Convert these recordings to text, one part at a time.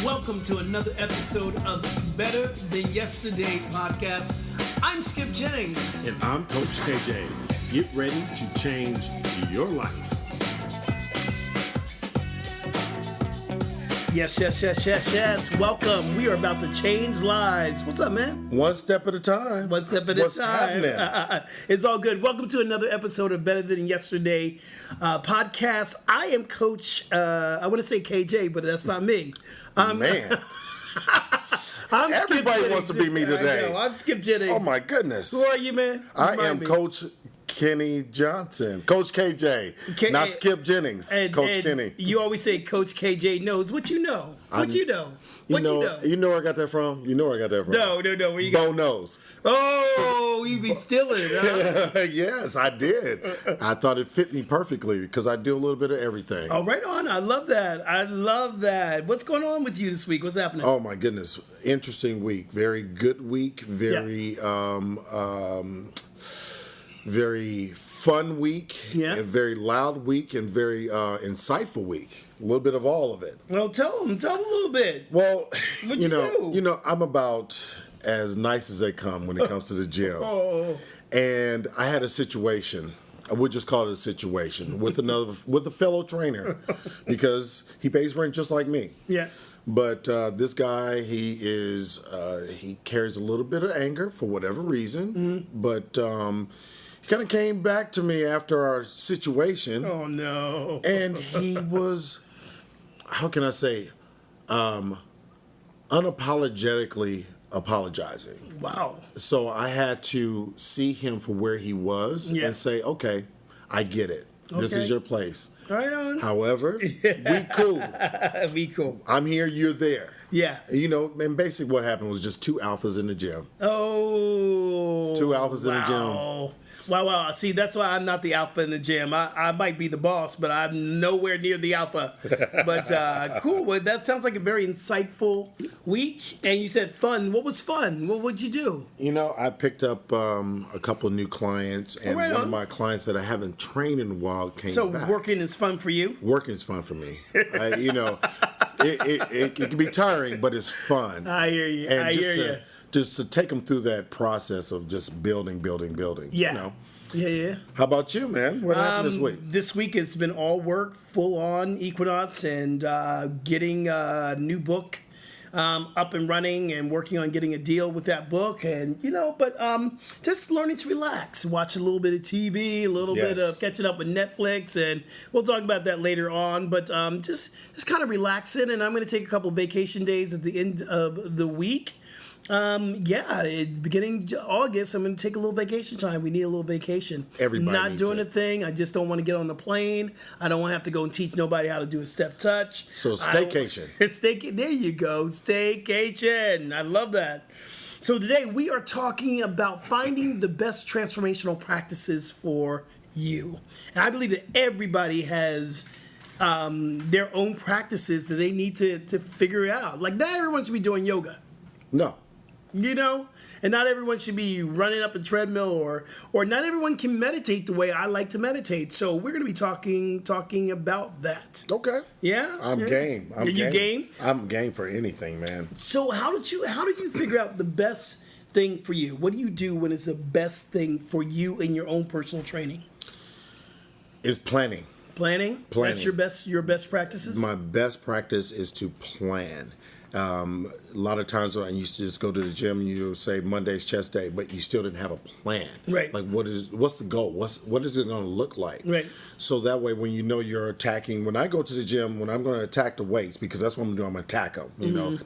welcome to another episode of Better Than Yesterday podcast. I'm Skip Jennings. And I'm Coach KJ. Get ready to change your life. Yes. Welcome. We are about to change lives. What's up, man? One step at a time. One step at a time. It's all good. Welcome to another episode of Better Than Yesterday podcast. I am Coach, I want to say KJ, but that's not me. Man. Everybody wants to be me today. I know. I'm Skip Jennings. Oh, my goodness. Who are you, man? I am Coach Kenny Johnson. Coach KJ. Not Skip Jennings. Coach Kenny. You always say Coach KJ knows. What you know? You know where I got that from? No. Where you got? Bo knows. Oh, you be stealing it, huh? Yes, I did. I thought it fit me perfectly because I do a little bit of everything. Oh, right on. I love that. What's going on with you this week? What's happening? Oh, my goodness. Interesting week. Very good week. Very fun week, and very loud week, and very insightful week. A little bit of all of it. Well, tell them a little bit. Well, What'd you do? I'm about as nice as they come when it comes to the gym. And I had a situation. I would just call it a situation with a fellow trainer because he pays rent just like me. Yeah. But this guy, he carries a little bit of anger for whatever reason. But he kind of came back to me after our situation. Oh, no. And he was, how can I say, unapologetically apologizing. Wow. So I had to see him for where he was and say, okay, I get it. This is your place. Right on. However, we cool. We cool. I'm here, you're there. Yeah. And basically what happened was just two alphas in the gym. Oh. Two alphas in the gym. Wow. See, that's why I'm not the alpha in the gym. I might be the boss, but I'm nowhere near the alpha. But cool. Well, that sounds like a very insightful week. And you said fun. What was fun? What would you do? I picked up a couple of new clients, and one of my clients that I haven't trained in a while came back. So working is fun for you? Working is fun for me. It can be tiring, but it's fun. I hear you. And just to take them through that process of just building. Yeah. Yeah. How about you, man? What happened this week? This week it's been all work, full on Equinox, and getting a new book up and running and working on getting a deal with that book. And, but just learning to relax, watch a little bit of TV, a little bit of catching up with Netflix. And we'll talk about that later on. But just kind of relaxing. And I'm going to take a couple of vacation days at the end of the week. Beginning August, I'm going to take a little vacation time. We need a little vacation. Everybody not doing a thing. I just don't want to get on the plane. I don't want to have to go and teach nobody how to do a step touch. So staycation. There you go. Staycation. I love that. So today we are talking about finding the best transformational practices for you. And I believe that everybody has their own practices that they need to figure out. Like, not everyone should be doing yoga. No. And not everyone should be running up a treadmill, or not everyone can meditate the way I like to meditate. So we're going to be talking about that. Okay. Yeah. I'm game. Are you game? I'm game for anything, man. So how do you figure out the best thing for you? What do you do when it's the best thing for you in your own personal training? It's planning. Planning. That's your best practices? My best practice is to plan. A lot of times when I used to just go to the gym and you would say Monday's chest day, but you still didn't have a plan. Right. Like what's the goal? What is it going to look like? Right. So that way when you're attacking, when I go to the gym, when I'm going to attack the weights, because that's what I'm going to do, I'm going to attack them.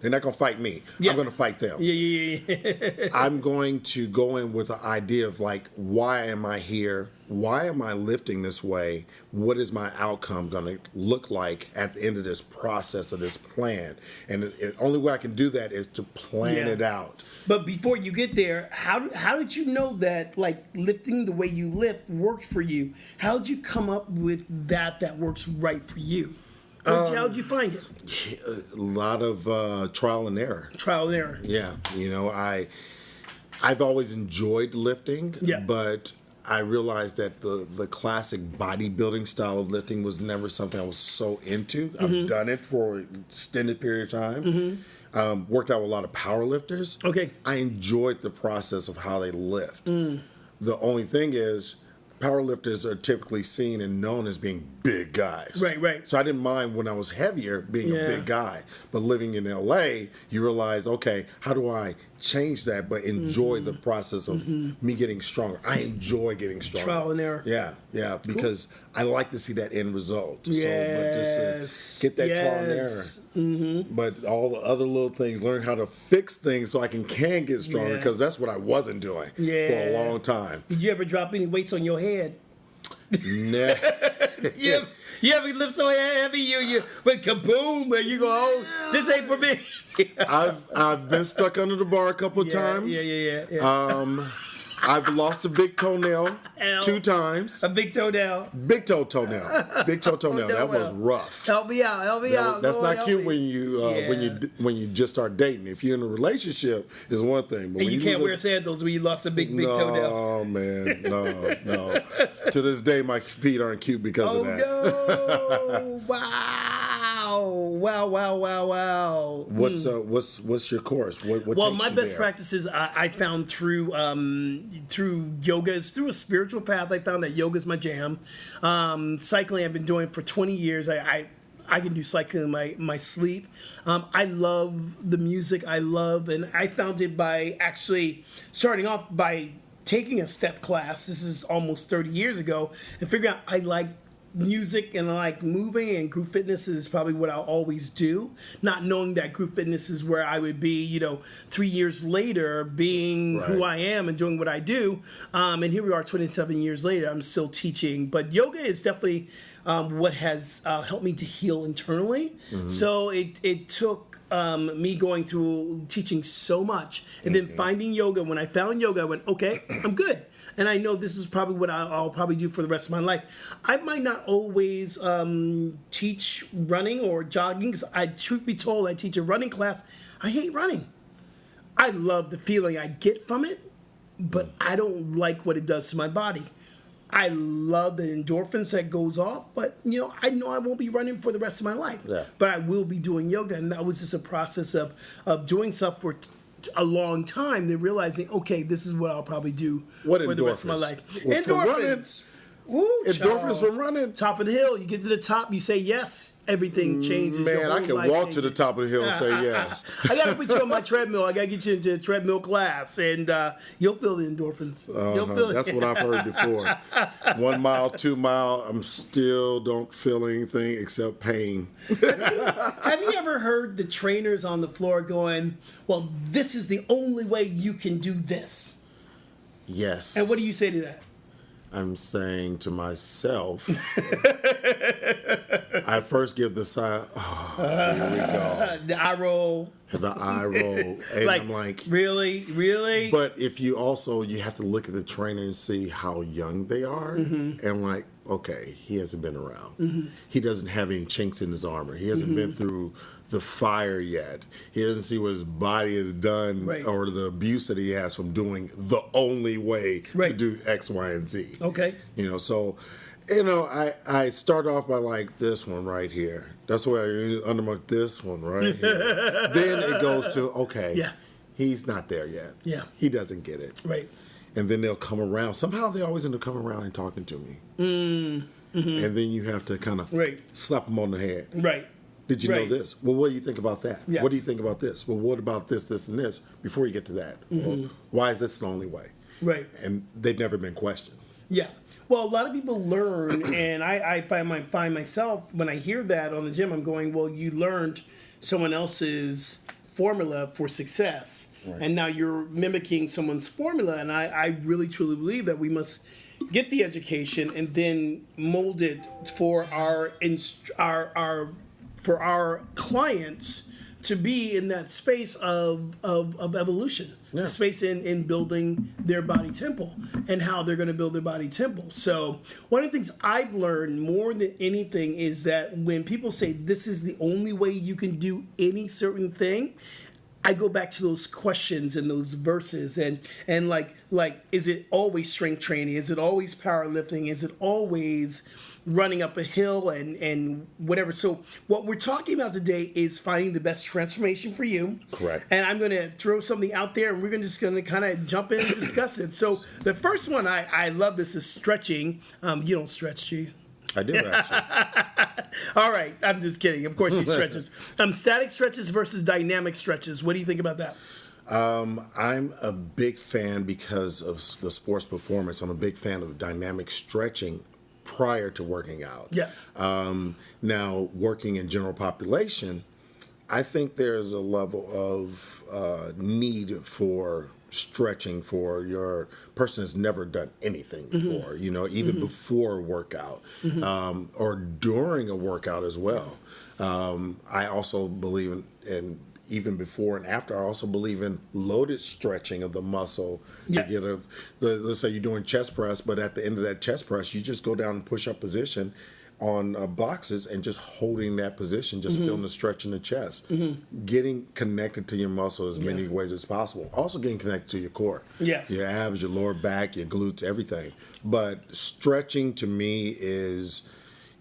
They're not going to fight me. Yeah. I'm going to fight them. Yeah. I'm going to go in with the idea of like, why am I here? Why am I lifting this way? What is my outcome going to look like at the end of this process of this plan? And the only way I can do that is to plan it out. But before you get there, how did you know that like lifting the way you lift works for you? How did you come up with that works right for you? How did you find it? A lot of trial and error. Trial and error. Yeah. I've always enjoyed lifting, but I realized that the classic bodybuilding style of lifting was never something I was so into. I've done it for an extended period of time. Worked out with a lot of power lifters. Okay. I enjoyed the process of how they lift. The only thing is, power lifters are typically seen and known as being big guys. Right. So I didn't mind when I was heavier being a big guy. But living in LA, you realize, okay, how do I change that but enjoy the process of me getting stronger? I enjoy getting stronger. Trial and error. Yeah, because I like to see that end result. Yes. So, but just get that trial and error. But all the other little things, learn how to fix things so I can get stronger, because that's what I wasn't doing for a long time. Did you ever drop any weights on your head? Nah. You ever lift so heavy you went kaboom and you go, oh, this ain't for me. I've been stuck under the bar a couple of times. Yeah. I've lost a big toenail 2 times. A big toenail. Big toenail. That was rough. Help me out. That's Lord, not cute when you just start dating. If you're in a relationship, is one thing. But and when you can't wear sandals when you lost a big toenail. Oh man, no. To this day, my feet aren't cute because of that. Oh no! Wow! What's your course? What Well, takes my you best there? practices I found through yoga. It's through a spiritual path. I found that yoga is my jam. Cycling I've been doing for 20 years. I can do cycling in my sleep. I love the music. And I found it by actually starting off by taking a step class. This is almost 30 years ago, and figuring out I like music and I like moving, and group fitness is probably what I'll always do, not knowing that group fitness is where I would be 3 years later, being who I am and doing what I do, and here we are 27 years later, I'm still teaching. But yoga is definitely what has helped me to heal internally. So it took me going through teaching so much and then finding yoga. When I found yoga, I went, okay, I'm good. And I know this is probably what I'll probably do for the rest of my life. I might not always teach running or jogging, because truth be told, I teach a running class. I hate running. I love the feeling I get from it, but I don't like what it does to my body. I love the endorphins that goes off, but I know I won't be running for the rest of my life. Yeah. But I will be doing yoga, and that was just a process of doing stuff for a long time. Then realizing, okay, this is what I'll probably do for the rest of my life. Well, Endorphins. Ooh, Endorphins from running. Top of the hill. You get to the top, you say yes. Everything changes. Man, I can walk to the top of the hill and say yes. I got to put you on my treadmill. I got to get you into a treadmill class, and you'll feel the endorphins. You'll feel That's what I've heard before. 1 mile, 2 mile, I'm still don't feel anything except pain. Have you ever heard the trainers on the floor going, well, this is the only way you can do this? Yes. And what do you say to that? I'm saying to myself, I first give the sigh, here we go. The eye roll. The eye roll. And I'm like, really? But if you have to look at the trainer and see how young they are. And like, okay, he hasn't been around. He doesn't have any chinks in his armor. He hasn't been through the fire yet. He doesn't see what his body has done or the abuse that he has from doing the only way to do X, Y, and Z. Okay. So I start off by like this one right here. That's why I under this one right here. Then it goes to, he's not there yet. Yeah. He doesn't get it. Right. And then they'll come around. Somehow they always end up coming around and talking to me. And then you have to kind of slap them on the head. Right. Did you know this? Well, what do you think about that? Yeah. What do you think about this? Well, what about this, this, and this? Before you get to that. Well, why is this the only way? Right. And they've never been questioned. Yeah. Well, a lot of people learn, and I find myself, when I hear that on the gym, I'm going, well, you learned someone else's formula for success, and now you're mimicking someone's formula. And I really, truly believe that we must get the education and then mold it for our clients to be in that space of evolution, the space in building their body temple and how they're going to build their body temple. So one of the things I've learned more than anything is that when people say this is the only way you can do any certain thing, I go back to those questions and those verses and like is it always strength training? Is it always powerlifting? Is it always running up a hill and whatever? So what we're talking about today is finding the best transformation for you. Correct. And I'm going to throw something out there and we're just going to kind of jump in and discuss it. So the first one, I love this, is stretching. You don't stretch, do you? I do actually. All right, I'm just kidding. Of course he stretches. Static stretches versus dynamic stretches. What do you think about that? I'm a big fan because of the sports performance. I'm a big fan of dynamic stretching prior to working out. Yeah. Now, working in general population, I think there's a level of need for stretching for your person has never done anything before, even before a workout, or during a workout as well. I also believe in even before and after, I also believe in loaded stretching of the muscle to get let's say you're doing chest press, but at the end of that chest press, you just go down and push up position on boxes and just holding that position, just feeling the stretch in the chest, getting connected to your muscle as many ways as possible. Also getting connected to your core, your abs, your lower back, your glutes, everything. But stretching to me is,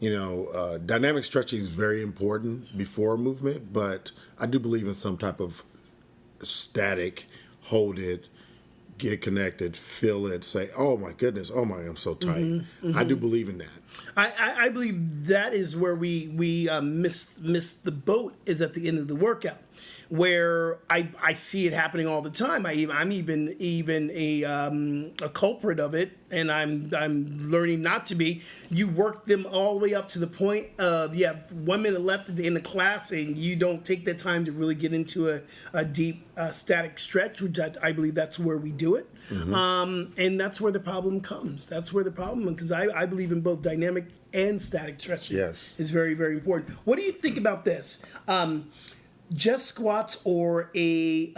dynamic stretching is very important before movement, but I do believe in some type of static, hold it, get connected, feel it, say, oh my goodness, oh my, I'm so tight. I do believe in that. I believe that is where we miss the boat, is at the end of the workout, where I see it happening all the time. I'm even a culprit of it, and I'm learning not to be. You work them all the way up to the point of you have 1 minute left in the class, and you don't take that time to really get into a deep static stretch, which I believe that's where we do it. And that's where the problem comes. That's where the problem, because I believe in both dynamic and static stretching. Yes. Is very, very important. What do you think about this? Just squats or a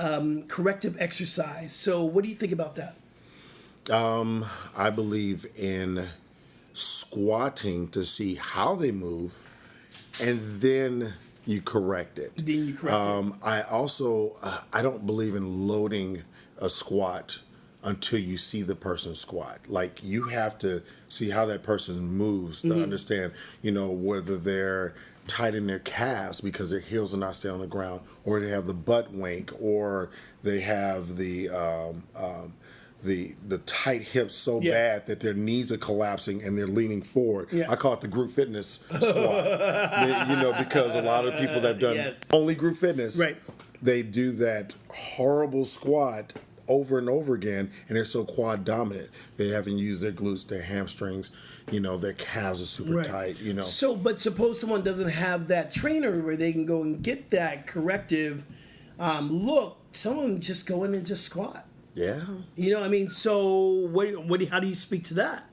corrective exercise. So what do you think about that? I believe in squatting to see how they move, and then you correct it. I also I don't believe in loading a squat until you see the person squat. Like, you have to see how that person moves to understand, whether they're tight in their calves because their heels are not staying on the ground, or they have the butt wink, or they have the tight hips so bad that their knees are collapsing and they're leaning forward. I call it the group fitness squat. Because a lot of people that have done only group fitness, they do that horrible squat over and over again, and they're so quad dominant. They haven't used their glutes, their hamstrings, their calves are super tight, So, but suppose someone doesn't have that trainer where they can go and get that corrective look. Someone just go in and just squat. Yeah. So how do you speak to that?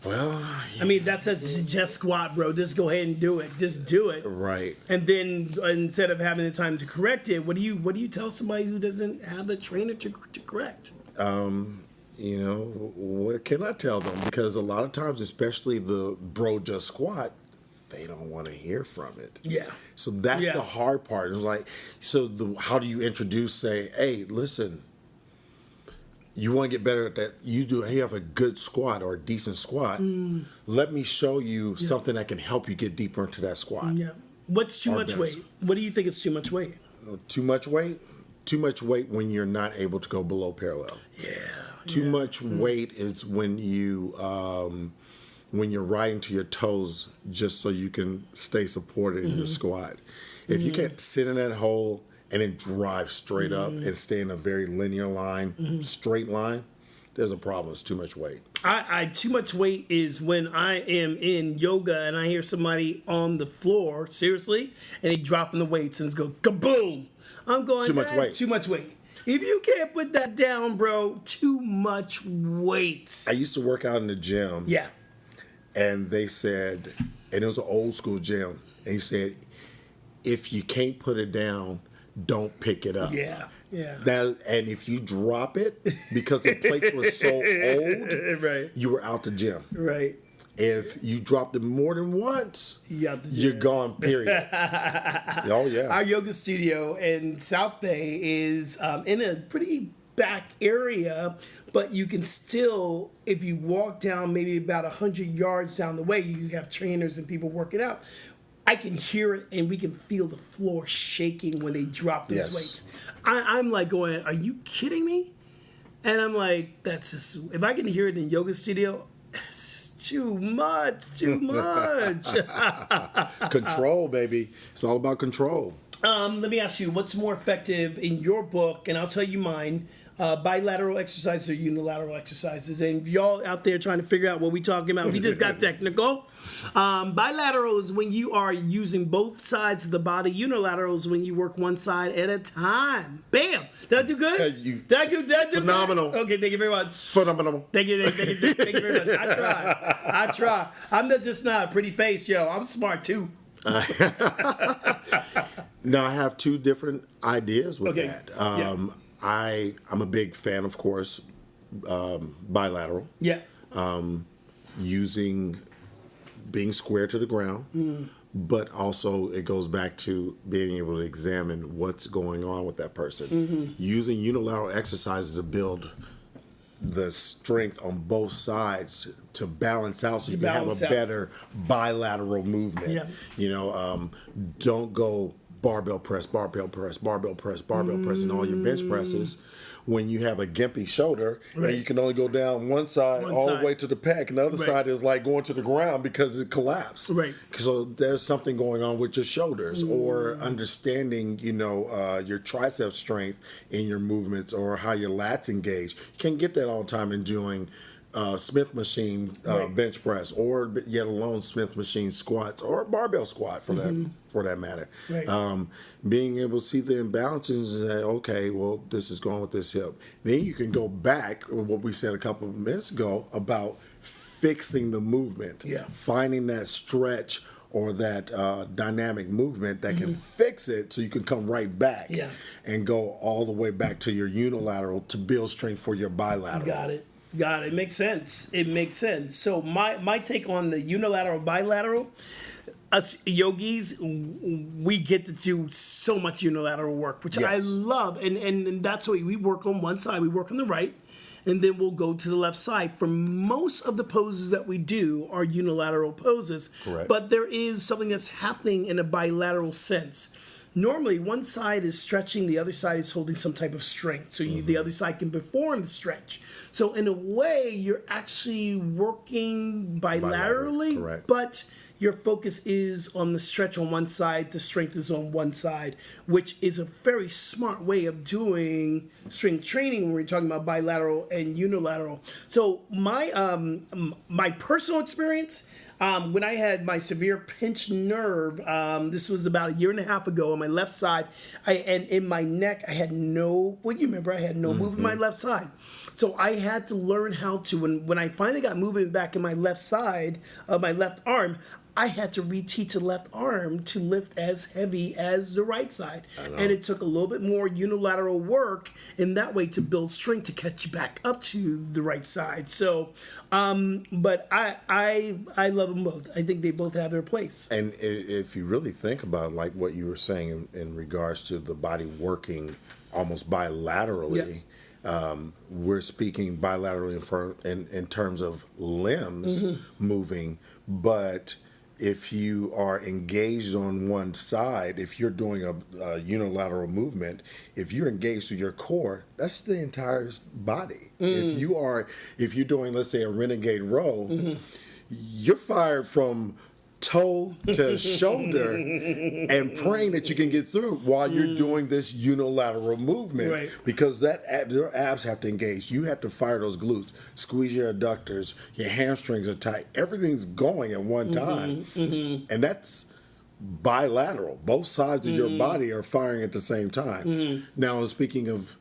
Well, that's just squat, bro. Just go ahead and do it. Just do it. Right. And then instead of having the time to correct it, what do you tell somebody who doesn't have a trainer to correct? What can I tell them? Because a lot of times, especially the bro just squat, they don't want to hear from it. Yeah. So that's the hard part. It's like, how do you introduce, say, hey, listen, you want to get better at that? You have a good squat or a decent squat. Let me show you something that can help you get deeper into that squat. Yeah. What's too much weight? What do you think is too much weight? Too much weight? Too much weight when you're not able to go below parallel. Yeah. Too much weight is when you're riding to your toes just so you can stay supported in your squat. If you can't sit in that hole and then drive straight up and stay in a very linear line, straight line, there's a problem. It's too much weight. Too much weight is when I am in yoga and I hear somebody on the floor, seriously, and they dropping the weights and it's go kaboom. I'm going, too much weight. Too much weight. If you can't put that down, bro, too much weight. I used to work out in the gym. Yeah. And they said, and it was an old school gym, and he said, if you can't put it down, don't pick it up. Yeah. And if you drop it, because the plates were so old, you were out the gym. Right. If you dropped it more than once, you're gym. gone, period. Oh, yeah. Our yoga studio in South Bay is in a pretty back area, but you can still, if you walk down maybe about 100 yards down the way, you have trainers and people working out. I can hear it, and we can feel the floor shaking when they drop these Yes. weights. I'm like going, are you kidding me? And I'm like, that's just, if I can hear it in yoga studio, it's just too much. Control, baby. It's all about control. Let me ask you, what's more effective in your book? And I'll tell you mine. Bilateral exercises or unilateral exercises. And if y'all out there trying to figure out what we talking about, we just got technical. Bilateral is when you are using both sides of the body. Unilateral is when you work one side at a time. Bam! Did I do good? Did I do phenomenal. Good? Okay, thank you very much. Phenomenal. Thank you very much. I try. I'm just not a pretty face, yo. I'm smart too. Now, I have two different ideas with Okay. that. Yeah. I'm a big fan, of course, bilateral, Yeah. using being square to the ground, but also it goes back to being able to examine what's going on with that person. Using unilateral exercises to build the strength on both sides to balance out so you can have a better bilateral movement. Yeah. You know, don't go barbell press, barbell press, barbell press, barbell press in all your bench presses when you have a gimpy shoulder and you can only go down one side the way to the pec, and the other side is like going to the ground because it collapsed. Right. So there's something going on with your shoulders, or understanding, your tricep strength in your movements, or how your lats engage. You can't get that all the time in doing Smith machine bench press, or yet alone Smith machine squats, or barbell squat for that matter. Right. Being able to see the imbalances and say, okay, well, this is going with this hip. Then you can go back what we said a couple of minutes ago about fixing the movement, finding that stretch or that dynamic movement that can fix it, so you can come right back and go all the way back to your unilateral to build strength for your bilateral. Got it. It makes sense. So my take on the unilateral, bilateral, us yogis, we get to do so much unilateral work, which I love. And that's why we work on one side, we work on the right, and then we'll go to the left side. For most of the poses that we do are unilateral poses. Correct. But there is something that's happening in a bilateral sense. Normally, one side is stretching, the other side is holding some type of strength. So the other side can perform the stretch. So in a way, you're actually working bilaterally, correct. but your focus is on the stretch on one side, the strength is on one side, which is a very smart way of doing strength training when we're talking about bilateral and unilateral. So my personal experience, when I had my severe pinched nerve, this was about 1.5 years ago on my left side, and in my neck, I had no movement in my left side. So I had to learn how to, when I finally got movement back in my left side of my left arm, I had to reteach the left arm to lift as heavy as the right side. And it took a little bit more unilateral work in that way to build strength to catch you back up to the right side. So, but I love them both. I think they both have their place. And if you really think about like what you were saying in regards to the body working almost bilaterally, we're speaking bilaterally in terms of limbs moving, but if you are engaged on one side, if you're doing a unilateral movement, if you're engaged with your core, that's the entire body. If you're doing, let's say, a renegade row, you're fired from toe to shoulder and praying that you can get through while you're doing this unilateral movement, because your abs have to engage. You have to fire those glutes, squeeze your adductors, your hamstrings are tight, everything's going at one time, and that's bilateral. Both sides of your body are firing at the same time. Now, speaking of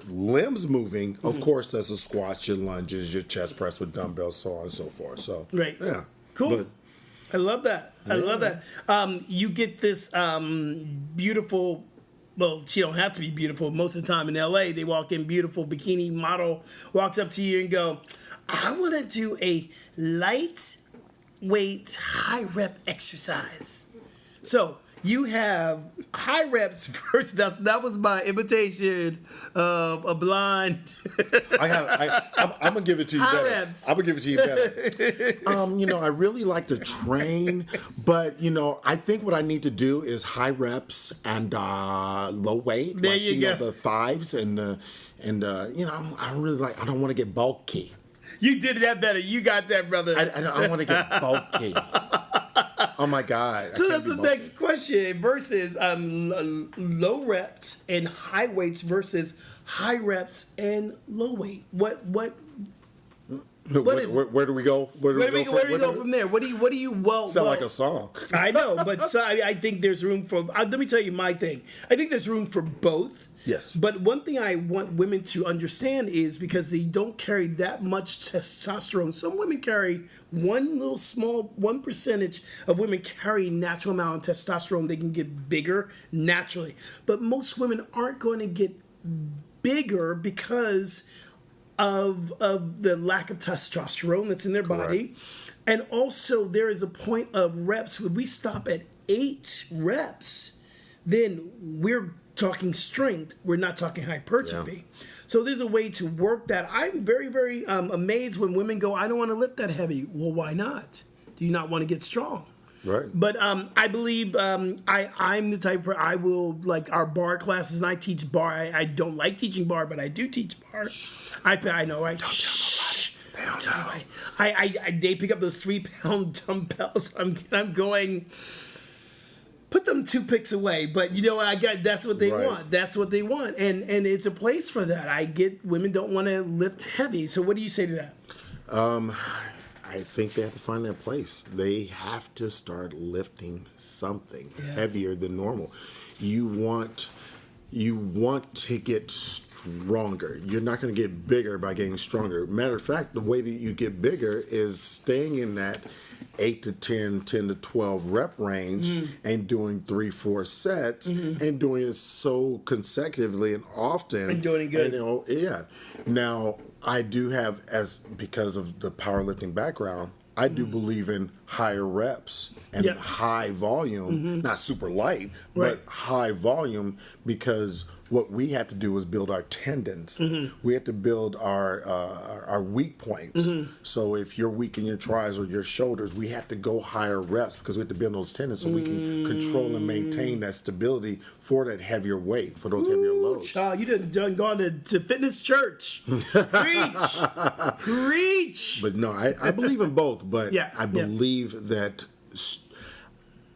limbs moving, of course, that's the squats, your lunges, your chest press with dumbbells, so on and so forth. So yeah, cool. But, I love that. I love that. You get this beautiful well, she don't have to be beautiful. Most of the time in LA, they walk in beautiful bikini model, walks up to you and go, I want to do a lightweight, high rep exercise. So you have high reps first. That was my imitation of a blonde. I'm gonna give it to you High better. reps. I'm gonna give it to you better. I really like to train, but I think what I need to do is high reps and low weight. There you go. The fives and I really like. I don't want to get bulky. You did that better. You got that, brother. I don't want to get bulky. Oh my God. So that's the next question versus low reps and high weights versus high reps and low weight. What is Where do we go? Where do we go from there? What do you sound like a song? I know, but I think there's room for. Let me tell you my thing. I think there's room for both. Yes. But one thing I want women to understand is because they don't carry that much testosterone. Some women carry one percentage of women carry natural amount of testosterone. They can get bigger naturally. But most women aren't going to get bigger because of the lack of testosterone that's in their body. And also there is a point of reps. When we stop at 8 reps, then we're talking strength, we're not talking hypertrophy. Yeah. So there's a way to work that. I'm very, very amazed when women go, I don't want to lift that heavy. Well, why not? Do you not want to get strong? Right. But I believe I'm the type where I will, like our bar classes, and I teach bar. I don't like teaching bar, but I do teach bar. I know, right? Don't tell nobody. They pick up those 3-pound dumbbells. I'm going... Put them 2 picks away, but that's what they want. That's what they want, and it's a place for that. I get women don't want to lift heavy. So what do you say to that? I think they have to find their place. They have to start lifting something heavier than normal. You want to get stronger. You're not going to get bigger by getting stronger. Matter of fact, the way that you get bigger is staying in that 8 to 10 to 12 rep range and doing 3-4 sets and doing it so consecutively and often. And doing it good. Now, I do have, because of the powerlifting background, I do believe in higher reps and high volume, not super light, but high volume, because what we had to do was build our tendons. We had to build our weak points. So if you're weak in your tris or your shoulders, we had to go higher reps because we had to build those tendons so we can control and maintain that stability for that heavier weight, for those heavier loads. Child, you done gone to fitness church. Preach. But no, I believe in both, but I believe that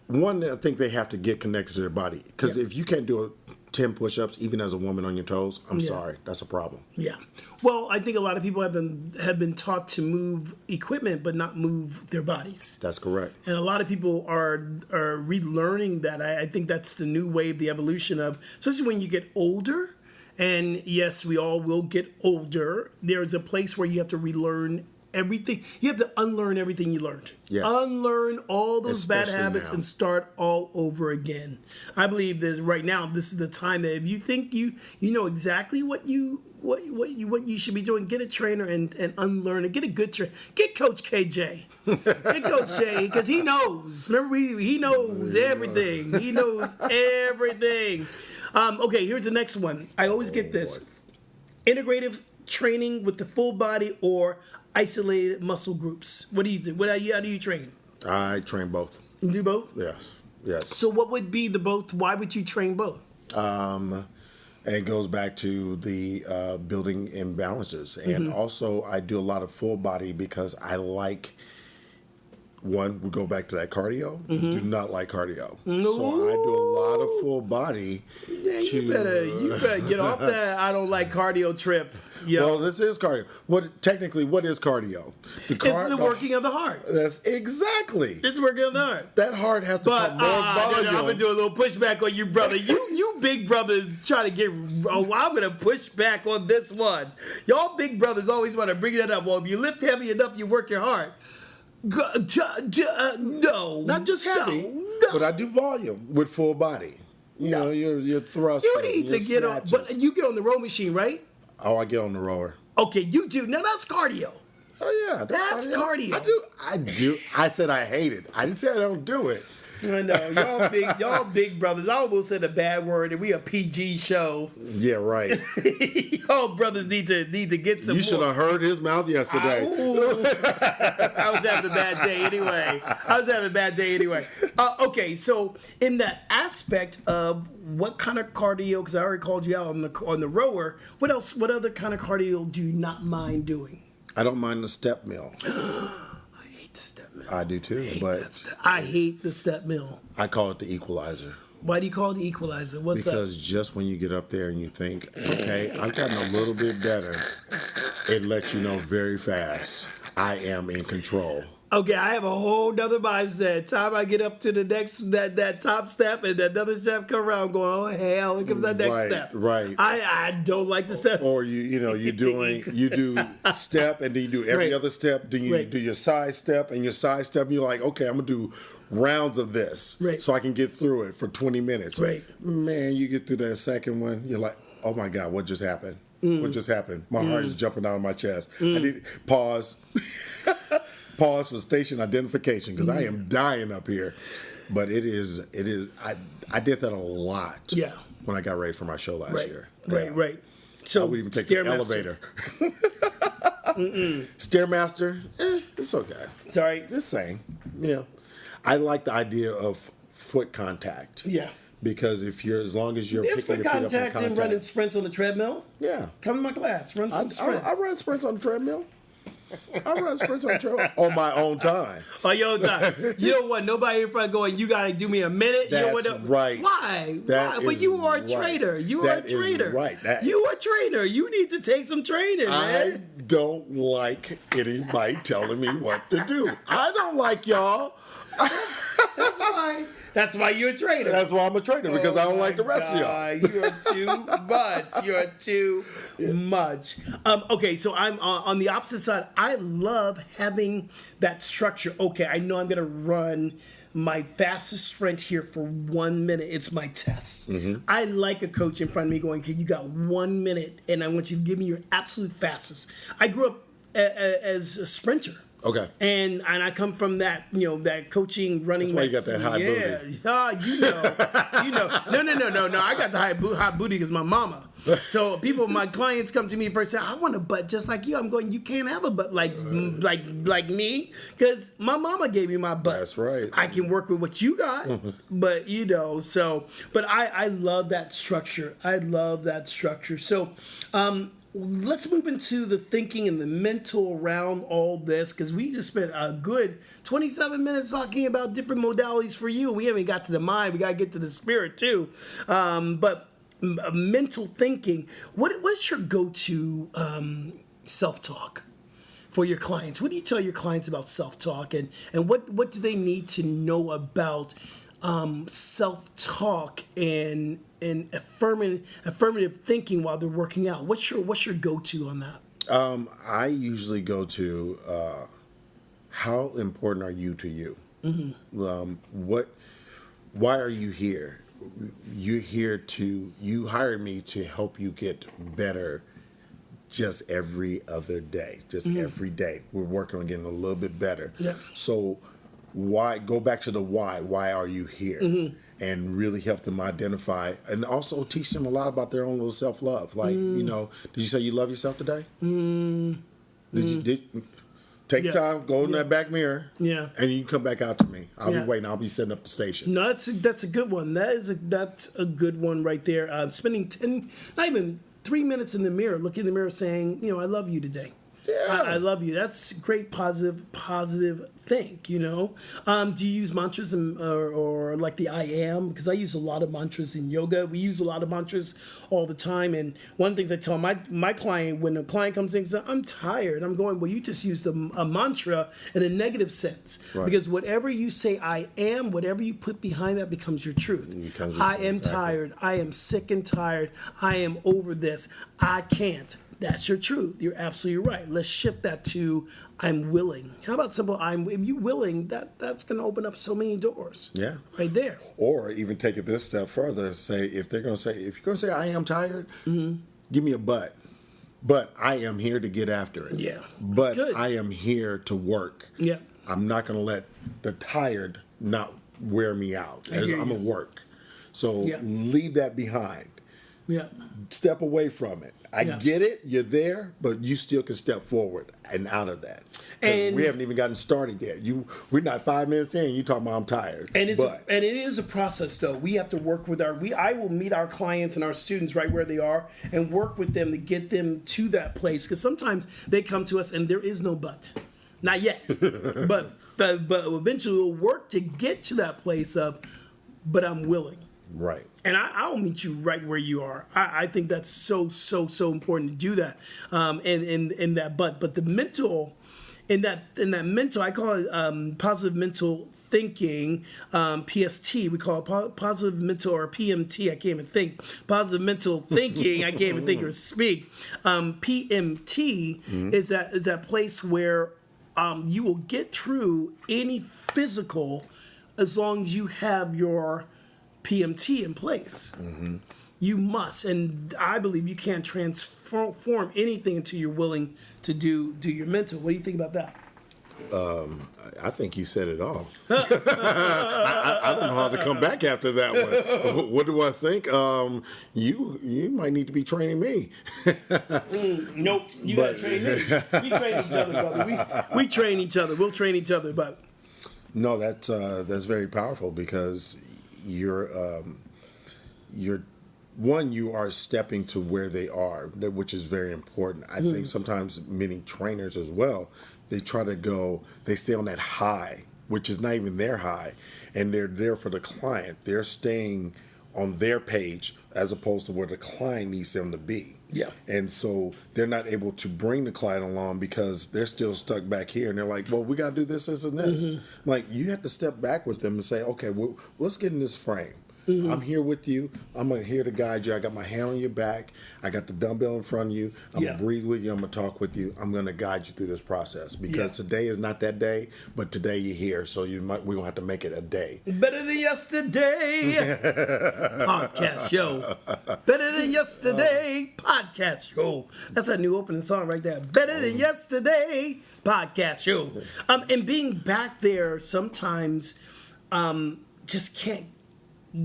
one, I think they have to get connected to their body, because if you can't do 10 push-ups even as a woman on your toes, I'm sorry, that's a problem. Yeah. Well, I think a lot of people have been taught to move equipment but not move their bodies. That's correct. And a lot of people are relearning that. I think that's the new wave, the evolution of, especially when you get older. And yes, we all will get older. There's a place where you have to relearn everything. You have to unlearn everything you learned. Yes. Unlearn all those Especially bad habits now. and start all over again. I believe that right now this is the time that if you think you know exactly what you should be doing, get a trainer and unlearn it. Get a good trainer. Get Coach KJ. Get Coach J, because he knows. Remember, he knows everything. He knows everything. Okay, here's the next one. I always get this. Integrative training with the full body or isolated muscle groups. What do you think? How do you train? I train both. You do both? Yes. So what would be the both? Why would you train both? And it goes back to the building imbalances. And also I do a lot of full body because I like, one, we go back to that cardio. Do not like cardio. No. So I do a lot of full body. Yeah, you better get off that I don't like cardio trip. Yo. Well, this is cardio. What is cardio? It's the working of the heart. That's exactly. It's the working of the heart. That heart has to put more volume. I'm gonna do a little pushback on you, brother. You big brothers try to get. Oh, I'm gonna push back on this one. Y'all big brothers always want to bring that up. Well, if you lift heavy enough, you work your heart. No, not just heavy, but I do volume with full body. You know, your thrust. You need to get on, but you get on the row machine, right? Oh, I get on the rower. Okay, you do. Now that's cardio. Oh yeah, That's cardio. I do. I said I hate it. I didn't say I don't do it. I know y'all big brothers. I almost said a bad word, and we a PG show. Yeah, right. Y'all brothers need to get some. You should have heard his mouth yesterday. I was having a bad day anyway. Okay, so in the aspect of what kind of cardio, because I already called you out on the rower. What else? What other kind of cardio do you not mind doing? I don't mind the step mill. I hate the step mill. I do too, I hate the step mill. I call it the equalizer. Why do you call it the equalizer? What's up? Because just when you get up there and you think, okay, I've gotten a little bit better, it lets you know very fast, I am in control. Okay, I have a whole nother mindset. Time I get up to the next that top step and another step come around, I'm going, oh hell, here comes that next step. Right. I don't like the step. Or you do step and then you do every other step. Then you do your side step and you're like, okay, I'm gonna do rounds of this so I can get through it for 20 minutes. Right. Man, you get through that second one, you're like, oh my God, what just happened? What just happened? My heart is jumping out of my chest. I need pause. Pause for station identification because I am dying up here. But it is. I did that a lot. Yeah. When I got ready for my show last year. Right. So I would even take the elevator. Stairmaster, it's okay. Sorry. It's same. Yeah. I like the idea of foot contact. Yeah. Because as long as you're there's picking foot your feet up in contact and running sprints on the treadmill. Yeah. Come in my class. Run some sprints. I run sprints on the treadmill. I run sprints on the treadmill on my own time. On your own time. You don't want nobody in front going, you got to do me a minute. That's you don't right. Why? That But you are a right. trainer. You are a trainer. Right. You are a trainer. You need to take some training, man. I don't like anybody telling me what to do. I don't like y'all. That's why you're a trainer. That's why I'm a trainer, because I don't like the rest of y'all. You're too much. You're too much. Okay, so I'm on the opposite side. I love having that structure. Okay, I know I'm going to run my fastest sprint here for 1 minute. It's my test. I like a coach in front of me going, okay, you got 1 minute, and I want you to give me your absolute fastest. I grew up as a sprinter. Okay. And I come from that, that coaching, running. That's why you got that high booty. No. I got the high booty because my mama. So my clients come to me first and say, I want a butt just like you. I'm going, you can't have a butt like me because my mama gave me my butt. That's right. I can work with what you got, but but I love that structure. So, let's move into the thinking and the mental around all this, because we just spent a good 27 minutes talking about different modalities for you. We haven't got to the mind. We got to get to the spirit too. But mental thinking, what's your go-to self-talk for your clients? What do you tell your clients about self-talk, and what do they need to know about self-talk and affirmative thinking while they're working out? What's your go-to on that? I usually go to how important are you to you? Why are you here? You hired me to help you get better just every other day, every day. We're working on getting a little bit better. Yeah. So go back to the why are you here? And really help them identify, and also teach them a lot about their own little self-love. Like, did you say you love yourself today? Did you take time, go in that back mirror, and you can come back out to me. I'll be waiting. I'll be setting up the station. No, that's a good one. That's a good one right there. Spending not even 3 minutes in the mirror, looking in the mirror, saying, I love you today. Yeah. I love you. That's great, positive think, Do you use mantras or like the I am? Because I use a lot of mantras in yoga. We use a lot of mantras all the time. And one of the things I tell my client, when a client comes in and says, I'm tired, I'm going, well, you just used a mantra in a negative sense. Right. Because whatever you say I am, whatever you put behind that becomes your truth. I am tired. I am sick and tired. I am over this. I can't. That's your truth. You're absolutely right. Let's shift that to I'm willing. How about simple if you willing, that's going to open up so many doors. Yeah. Right there. Or even take it this step further and say, if you're going to say I am tired, give me a but. But I am here to get after it. Yeah. But good. I am here to work. Yeah. I'm not going to let the tired not wear me out. I'm going to work. So leave that behind. Yeah. Step away from it. I get it. You're there, but you still can step forward and out of that. And we haven't even gotten started yet. We're not 5 minutes in. You talking about I'm tired. And it is a process, though. We have to work with I will meet our clients and our students right where they are and work with them to get them to that place. Because sometimes they come to us and there is no but. Not yet. but eventually we'll work to get to that place of, but I'm willing. Right. And I'll meet you right where you are. I think that's so important to do that. In that, but the mental, in that mental, I call it positive mental thinking, PST. We call it positive mental or PMT. I can't even think. Positive mental thinking. I can't even think or speak. PMT is that place where you will get through any physical as long as you have your PMT in place. You must, and I believe you can't transform anything until you're willing to do your mental. What do you think about that? I think you said it all. I don't know how to come back after that one. What do I think? You might need to be training me. Nope, you gotta train me. We train each other, brother. We train each other. We'll train each other, but no, that's very powerful because you are stepping to where they are, which is very important. I think sometimes many trainers as well, they stay on that high, which is not even their high, and they're there for the client. They're staying on their page as opposed to where the client needs them to be. Yeah. And so they're not able to bring the client along because they're still stuck back here. And they're like, well, we got to do this, this, and this. Like, you have to step back with them and say, okay, well, let's get in this frame. I'm here with you. I'm here to guide you. I got my hand on your back. I got the dumbbell in front of you. I'm going to breathe with you. I'm going to talk with you. I'm going to guide you through this process because today is not that day, but today you're here. So we're going to have to make it a day. Better than yesterday podcast show. Better than yesterday podcast show. That's a new opening song right there. Better than yesterday podcast show. And being back there sometimes just can't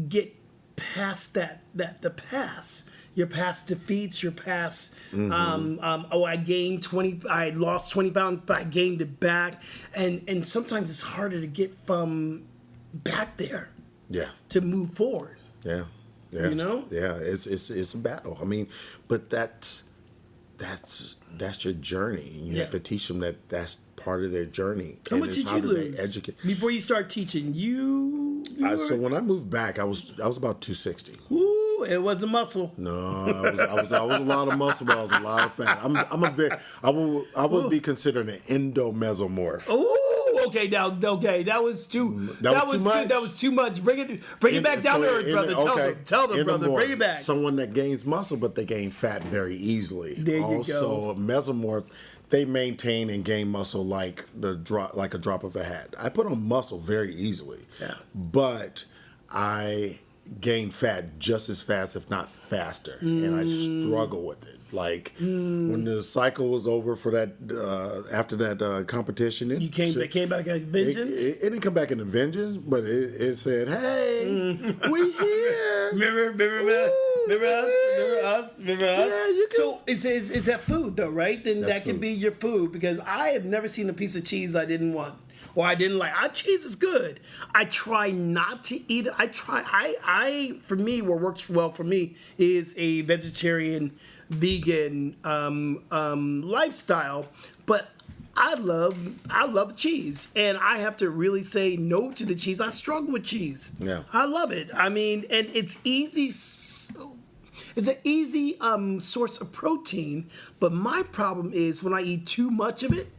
get past the past. Your past defeats, your past I gained 20, I lost 20 pounds, but I gained it back. And sometimes it's harder to get from back there. Yeah. To move forward. Yeah. Yeah. You know? Yeah, it's a battle. I mean, but that's your journey. You have to teach them that's part of their journey. How much did you lose before you start teaching? So when I moved back, I was about 260. Ooh, it wasn't muscle. No, I was a lot of muscle, but I was a lot of fat. I would be considered an endomesomorph. Ooh, okay, that was too much. That was too much. Bring it back down to earth, brother. Tell them, brother. Bring it back. Someone that gains muscle, but they gain fat very easily. There you go. Also, a mesomorph, they maintain and gain muscle like a drop of a hat. I put on muscle very easily. Yeah. But I gain fat just as fast, if not faster, and I struggle with it. Like when the cycle was over for that, after that competition, you came back at vengeance. It didn't come back in a vengeance, but it said, "Hey, we here." Remember us? Yeah, you can. So is that food though, right? Then that can be your food because I have never seen a piece of cheese I didn't want or I didn't like. Cheese is good. I try not to eat it. I for me, what works well for me is a vegetarian, vegan lifestyle, but I love cheese, and I have to really say no to the cheese. I struggle with cheese. Yeah, I love it. I mean, and it's easy. It's an easy source of protein, but my problem is when I eat too much of it.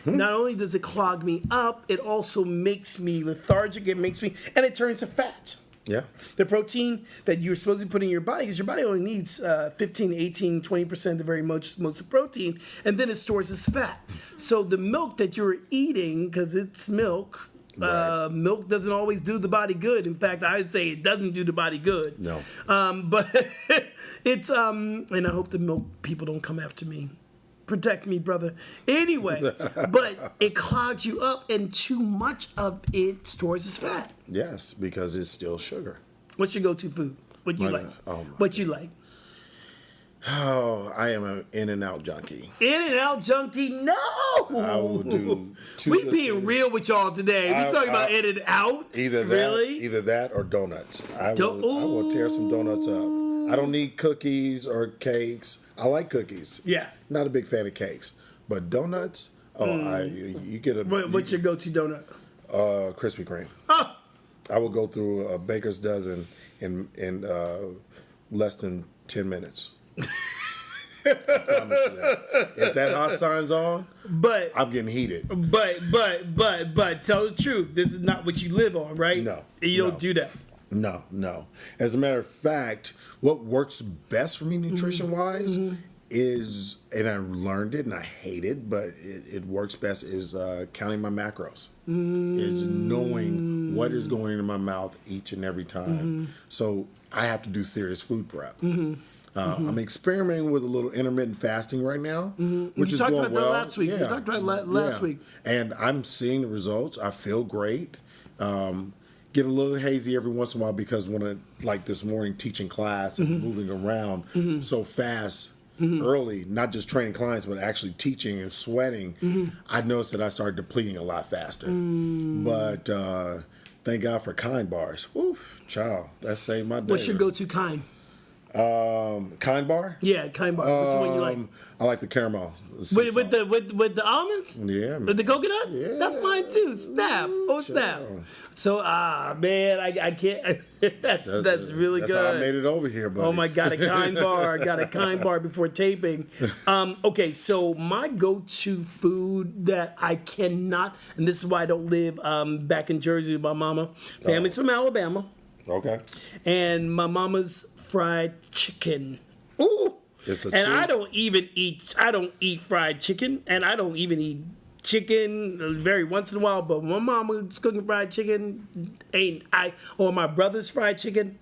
Not only does it clog me up, it also makes me lethargic. And it turns to fat. Yeah. The protein that you're supposed to put in your body, because your body only needs 15, 18, 20% the very most of protein, and then it stores as fat. So the milk that you're eating, because it's milk, Right. milk doesn't always do the body good. In fact, I would say it doesn't do the body good. No. But it's, and I hope the milk people don't come after me. Protect me, brother. Anyway, but it clogs you up, and too much of it stores as fat. Yes, because it's still sugar. What's your go-to food? What you My- like? oh my What you like? Oh, I am an In-N-Out junkie. In-N-Out junkie? No. I will do two We to being three. real with y'all today. We talking about In-N-Out? Either that or donuts. I will tear some donuts up. I don't need cookies or cakes. I like cookies. Yeah. Not a big fan of cakes, but donuts. Oh, you get a What's your go-to donut? Krispy Kreme. Oh, I will go through a baker's dozen in less than 10 minutes. I promise you that. If that hot sign's on, but I'm getting heated. but tell the truth. This is not what you live on, right? No, You don't no. do that. No. As a matter of fact, what works best for me nutrition-wise is, and I learned it and I hate it, but it works best, is counting my macros. Is knowing what is going in my mouth each and every time. So I have to do serious food prep. I'm experimenting with a little intermittent fasting right now, which You is talked going about that well. last week. You talked about it last week. And I'm seeing the results. I feel great. Get a little hazy every once in a while because when I, like this morning, teaching class and moving around so fast early, not just training clients, but actually teaching and sweating, I noticed that I started depleting a lot faster. But thank God for Kind bars. Woo, child, that saved my day. What's your go-to kind? Kind bar? Yeah, kind bar. What's the one you like? I like the caramel. With the almonds? Yeah, man. With the coconuts? Yeah. That's mine too. Snap. Oh, snap. So, man, I can't. that's really That's good. how I made it over here, buddy. Oh my God, a kind bar. Got a kind bar before taping. Okay, so my go-to food that I cannot, and this is why I don't live back in Jersey with my mama. Family's from Alabama, Okay. and my mama's fried chicken. Ooh. It's the And truth. I don't eat fried chicken, and I don't even eat chicken very once in a while, but when my mama's cooking fried chicken, or my brother's fried chicken.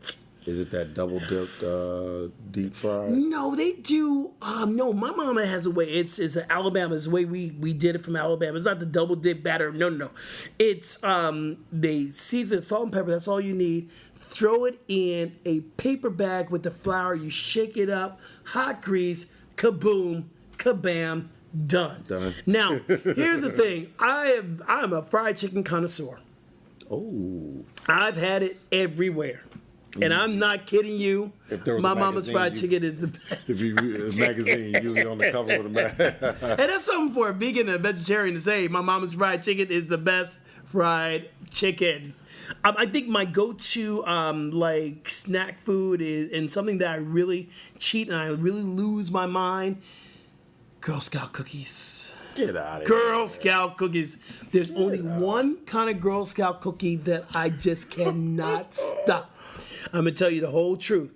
Is it that double dipped deep fried? No, they do. No, my mama has a way. It's Alabama. It's the way we did it from Alabama. It's not the double dip batter. No. It's they season it, salt and pepper. That's all you need. Throw it in a paper bag with the flour. You shake it up. Hot grease. Kaboom. Kabam. Done. Now, here's the thing. I'm a fried chicken connoisseur. Oh. I've had it everywhere. And I'm not kidding you. If there was My a mama's magazine, fried you- chicken is the best. If you read a magazine, you be on the cover with a magazine. And that's something for a vegan and a vegetarian to say. My mama's fried chicken is the best fried chicken. I think my go-to like snack food is, and something that I really cheat and I really lose my mind, Girl Scout cookies. Get out of here. Girl Scout cookies. There's only one kind of Girl Scout cookie that I just cannot stop. I'm going to tell you the whole truth.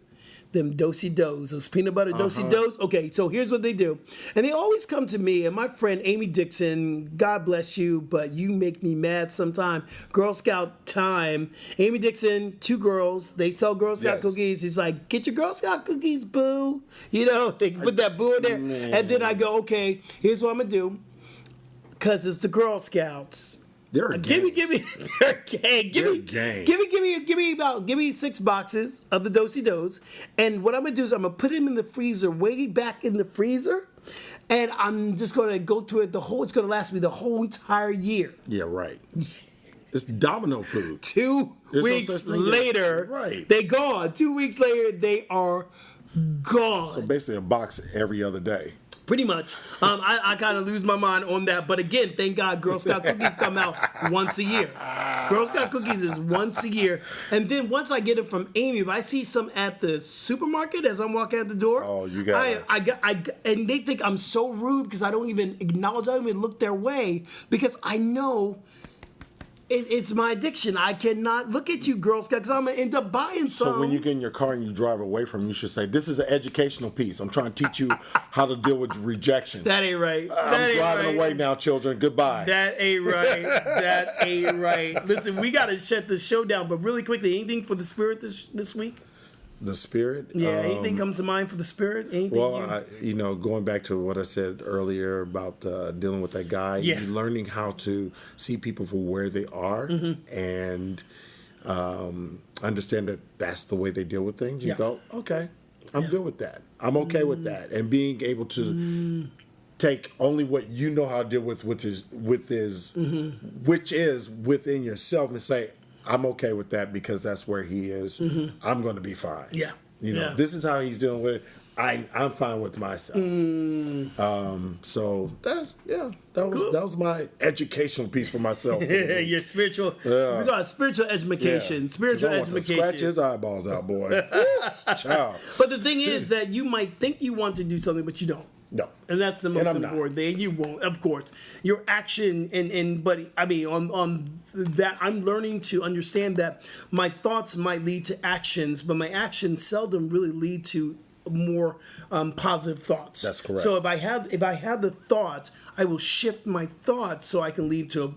Them Do-si-dos, those peanut butter Do-si-dos. Okay, so here's what they do. And they always come to me, and my friend Amy Dixon, God bless you, but you make me mad sometime. Girl Scout time. Amy Dixon, 2 girls, they sell Girl Scout Yes. cookies. He's like, get your Girl Scout cookies, boo. You know, they put that boo in there. Man. And then I go, okay, here's what I'm going to do. Because it's the Girl Scouts. They're a Give gang. me, they're a gang. They're a gang. Give me 6 boxes of the Do-si-dos, and what I'm gonna do is I'm gonna put them in the freezer, way back in the freezer, and I'm just gonna go through it it's gonna last me the whole entire year. Yeah, right. It's domino food. 2 There's no weeks such thing as- later, Right. they gone. 2 weeks later, they are gone. So basically a box every other day. Pretty much. I kind of lose my mind on that. But again, thank God Girl Scout cookies come out once a year. Girl Scout cookies is once a year. And then once I get them from Amy, if I see some at the supermarket as I'm walking out the door, Oh, you got it. and they think I'm so rude because I don't even acknowledge, I don't even look their way because I know It's my addiction. I cannot look at you, Girl Scout, because I'm going to end up buying some. So when you get in your car and you drive away from him, you should say, this is an educational piece. I'm trying to teach you how to deal with rejection. That ain't right. I'm driving away now, children. Goodbye. That ain't right. That ain't right. Listen, we got to shut the show down, but really quickly, anything for the spirit this week? The spirit? Yeah, anything comes to mind for the spirit? Anything? Well, going back to what I said earlier about dealing with that guy, Yeah. learning how to see people for where they are and understand that that's the way they deal with things. You go, okay, I'm good with that. I'm okay with that. And being able to take only what you know how to deal with which is within yourself, and say, I'm okay with that because that's where he is. I'm going to be fine. Yeah. This is how he's dealing with it. I'm fine with myself. So that was my educational piece for myself. Your spiritual. We got spiritual education. Yeah. Spiritual I want to education. scratch his eyeballs out, boy. Child. But the thing is that you might think you want to do something, but you don't. No. And that's the most I'm important thing. You won't, of course. Your action but I mean on that, I'm learning to understand that my thoughts might lead to actions, but my actions seldom really lead to more positive thoughts. That's correct. So if I have the thought, I will shift my thoughts so I can lead to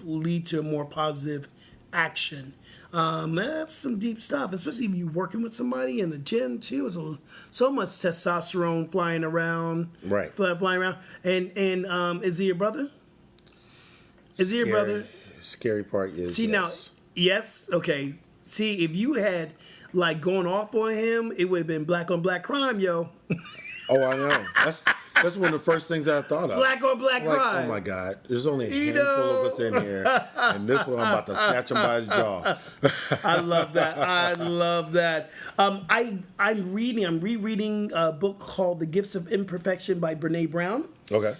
a more positive action. That's some deep stuff, especially if you're working with somebody in the gym too. There's so much testosterone flying around, right? Flying around. And is he your brother? Is he your brother? Scary part is now, yes, okay. See, if you had like going off on him, it would have been black on black crime, yo. Oh, I know. That's one of the first things I thought of. Black on black crime. Oh my God, there's only a handful of us in here, and this one I'm about to snatch him by his jaw. I love that. I love that. I'm rereading a book called The Gifts of Imperfection by Brene Brown. Okay.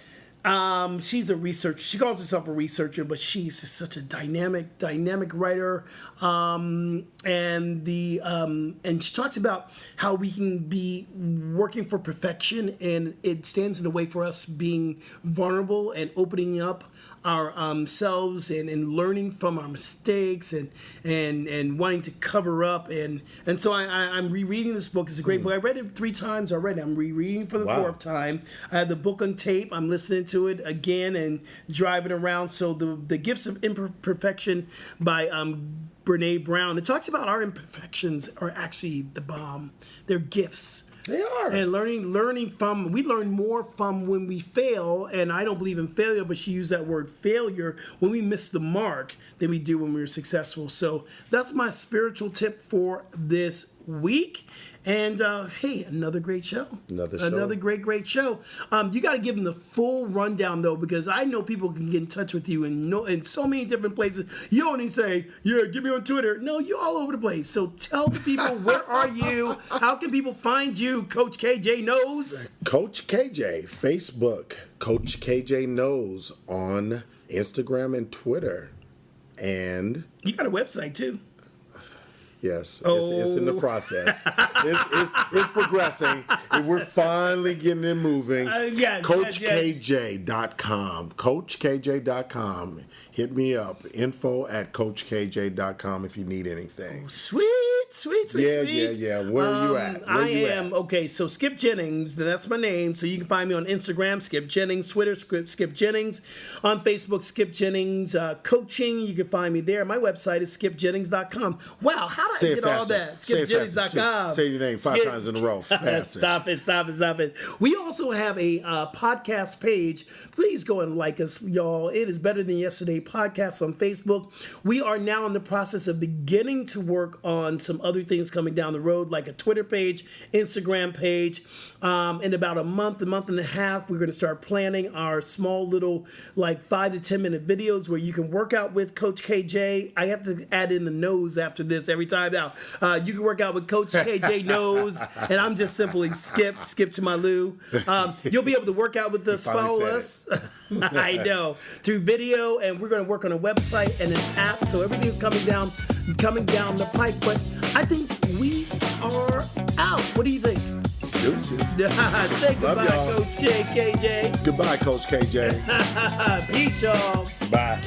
She's a researcher. She calls herself a researcher, but she's just such a dynamic writer. And she talks about how we can be working for perfection, and it stands in the way for us being vulnerable and opening up our selves and learning from our mistakes and wanting to cover up and so I'm rereading this book. It's a great book. I read it 3 times already. I'm rereading for the 4th time. I have the book on tape. I'm listening to it again and driving around. So the Gifts of Imperfection by Brene Brown. It talks about our imperfections are actually the bomb. They're gifts. They are. And we learn more from when we fail, and I don't believe in failure, but she used that word failure when we miss the mark than we do when we're successful. So that's my spiritual tip for this week. And hey, another great show. Another great show. You got to give them the full rundown though, because I know people can get in touch with you in so many different places. You only say, "Yeah, get me on Twitter." No, you're all over the place. So tell the people, where are you? How can people find you, Coach KJ Knows? Coach KJ, Facebook. Coach KJ Knows on Instagram and Twitter, and you got a website too. Yes, it's in the process. It's progressing. And we're finally getting it moving. CoachKJ.com. CoachKJ.com. Hit me up. info@CoachKJ.com if you need anything. Sweet. Yeah. Where are you at? Okay, so Skip Jennings, that's my name. So you can find me on Instagram, Skip Jennings, Twitter, Skip Jennings, on Facebook, Skip Jennings Coaching. You can find me there. My website is skipjennings.com. Wow, how did I get all that? Skipjennings.com. Say your name 5 times in a row. Faster. Stop it. We also have a podcast page. Please go and like us, y'all. It is Better Than Yesterday podcast on Facebook. We are now in the process of beginning to work on some other things coming down the road, like a Twitter page, Instagram page. In about a month and a half, we're going to start planning our small little, like 5 to 10 minute videos where you can work out with Coach KJ. I have to add in the nose after this every time now. You can work out with Coach KJ Knows, and I'm just simply Skip to my Lou. You'll be able to work out with us, follow us. I know, through video, and we're going to work on a website and an app, so everything's coming down the pipe. But I think we are out. What do you think? Deuces. Say goodbye, Coach KJ. Goodbye, Coach KJ. Peace, y'all. Bye.